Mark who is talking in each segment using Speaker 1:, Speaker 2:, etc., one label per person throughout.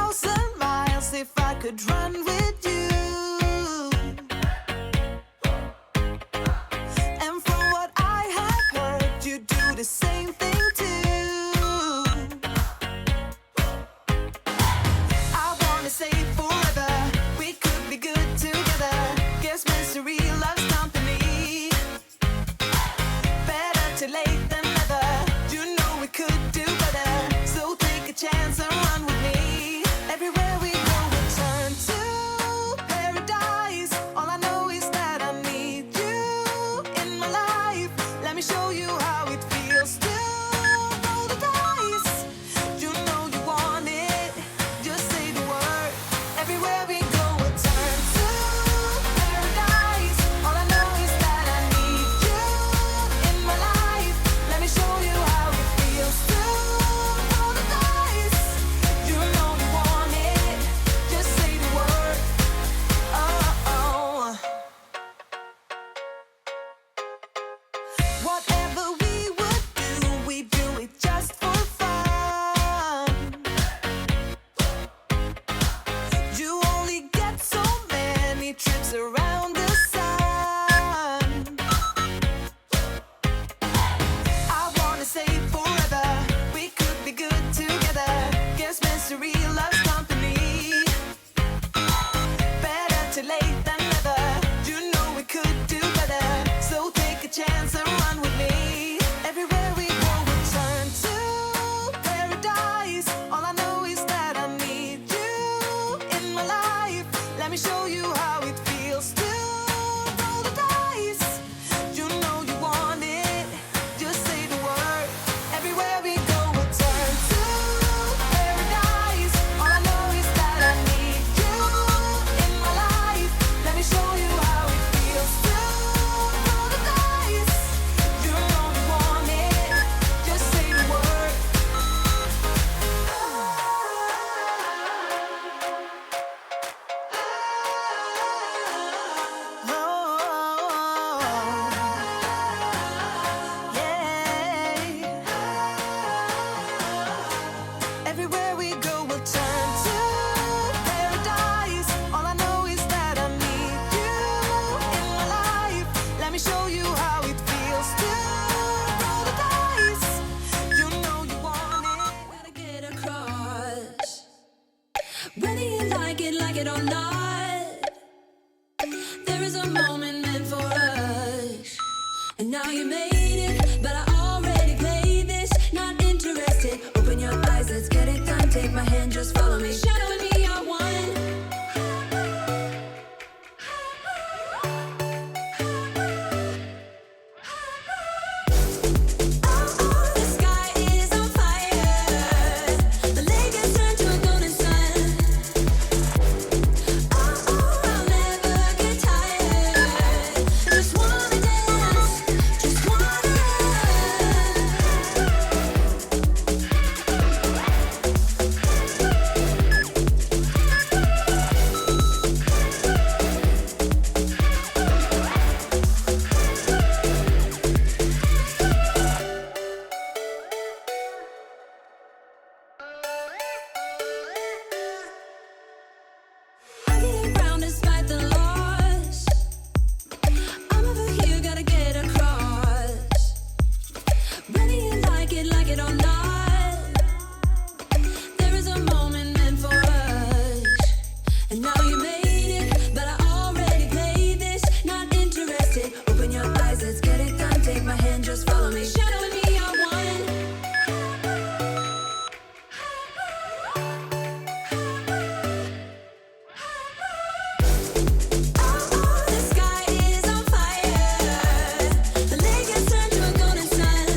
Speaker 1: 1,000 miles if I could run with you. And from what I have heard, you do the same thing too. I wanna say forever, we could be good together. Guess misery loves company. Better too late than never. You know we could do better. So take a chance and run with me. Everywhere we go, we turn to paradise. All I know is that I need you in my life. Let me show you how it feels to roll the dice. You know you want it, just say the word. Everywhere we go, we turn to paradise. All I know is that I need you in my life. Let me show you how it feels to roll the dice. You know you want it, just say the word. Oh, oh. Whatever we would do, we do it just for fun. You only get so many trips around the sun. I wanna say forever, we could be good together. Guess misery loves company. Better too late than never. You know we could do better. So take a chance and run with me. Everywhere we go, we turn to paradise. All I know is that I need you in my life. Let me show you how it feels to roll the dice. You know you want it, just say the word. Everywhere we go, we turn to paradise. All I know is that I need you in my life. Let me show you how it feels to roll the dice. You know you want it, just say the word. Everywhere we go, we'll turn to paradise. All I know is that I need you in my life. Let me show you how it feels to roll the dice. You know you want it.
Speaker 2: Gotta get across. Whether you like it or not, there is a moment meant for us. And now you made it, but I already played this. Not interested. Open your eyes, let's get it done. Take my hand, just follow me. Shadow and me are one. The sky is on fire. The lake has turned to a golden sun. I'll never get tired. Just wanna dance, just wanna I get around despite the loss. I'm over here, gotta get across. Whether you like it or not, there is a moment meant for us. And now you made it, but I already played this. Not interested. Open your eyes, let's get it done. Take my hand, just follow me. Shadow and me are one. The sky is on fire. The lake has turned to a golden sun.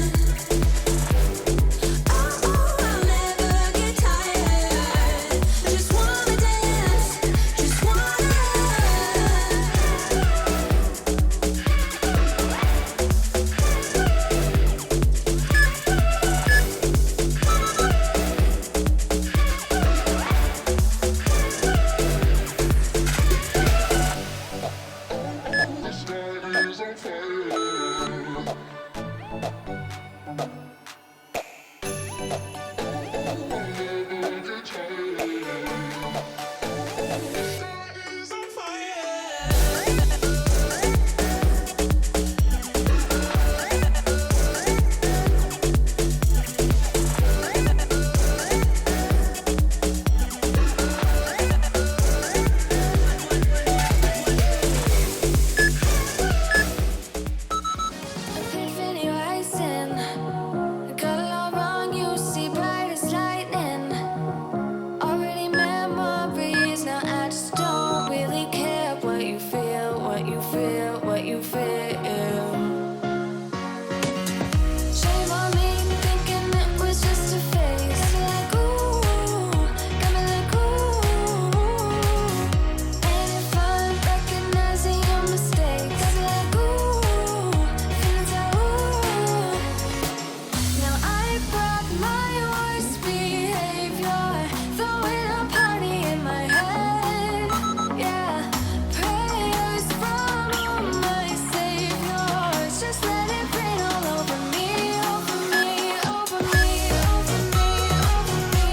Speaker 2: might rock my worst behavior, throwing a party in my head. Yeah, prayers from my saviors. Just let it rain all over me, over me, over me, over me, over me.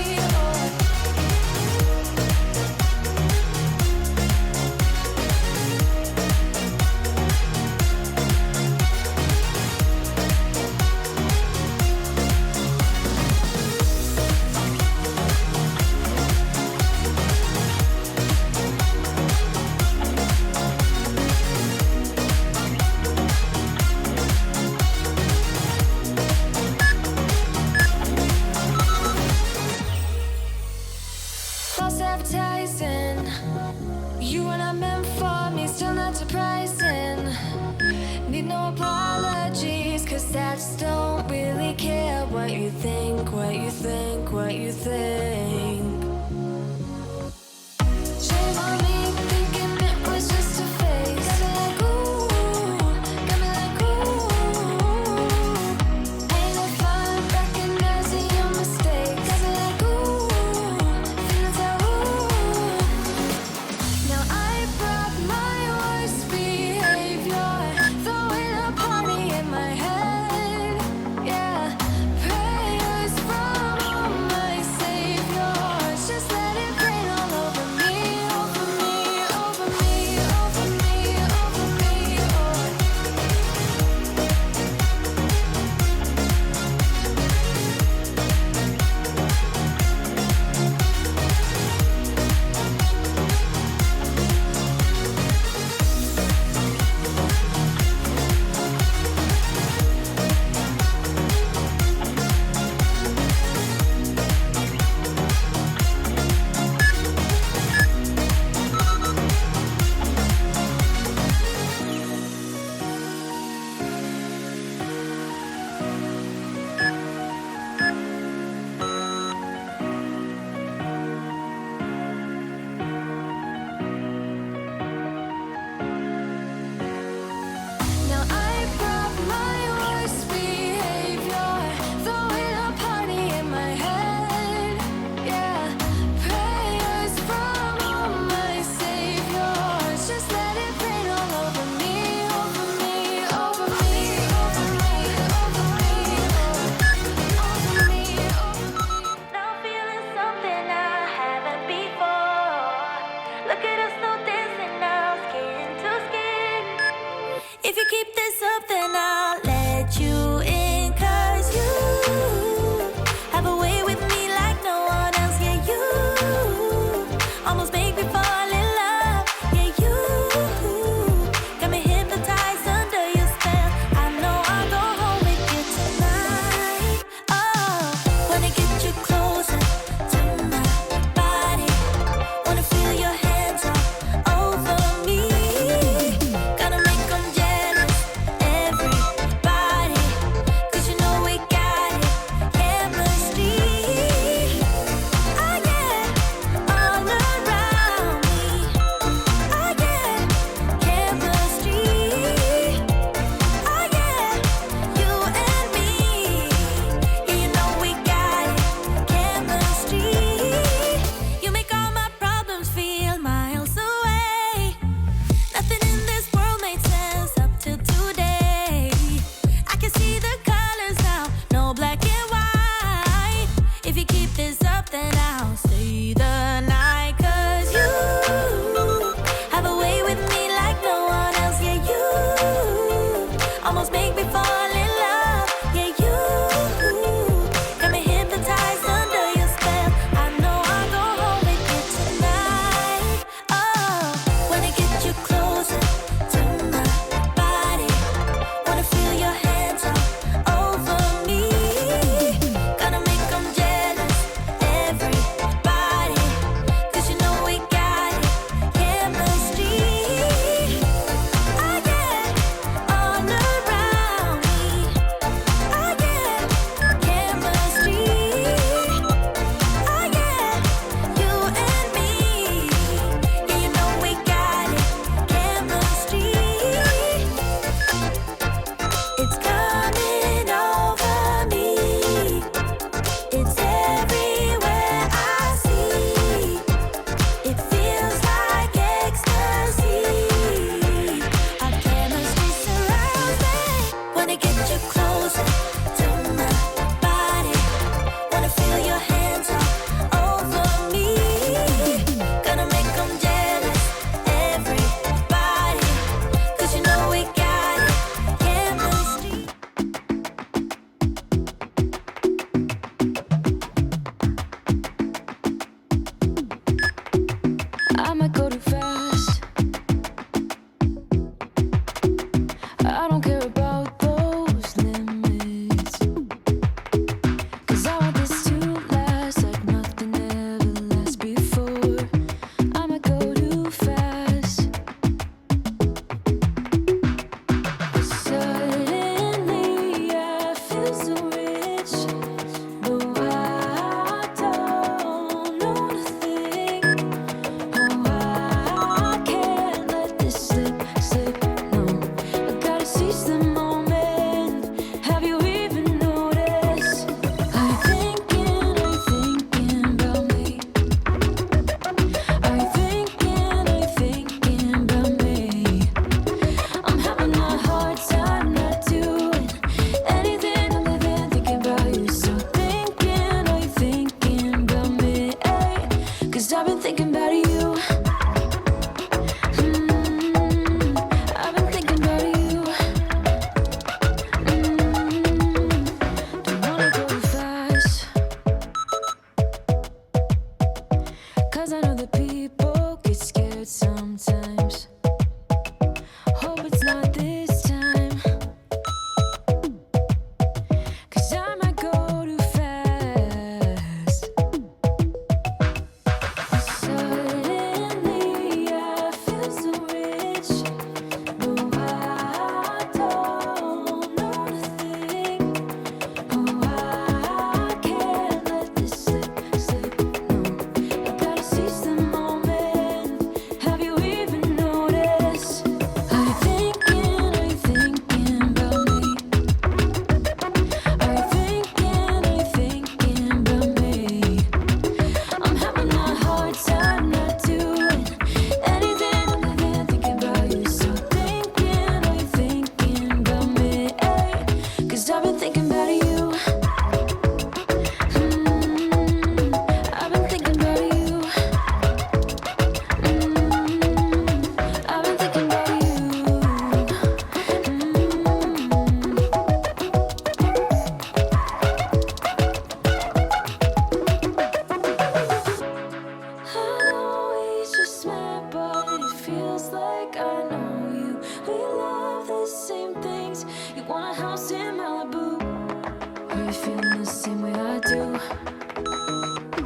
Speaker 2: feeling the same way I do.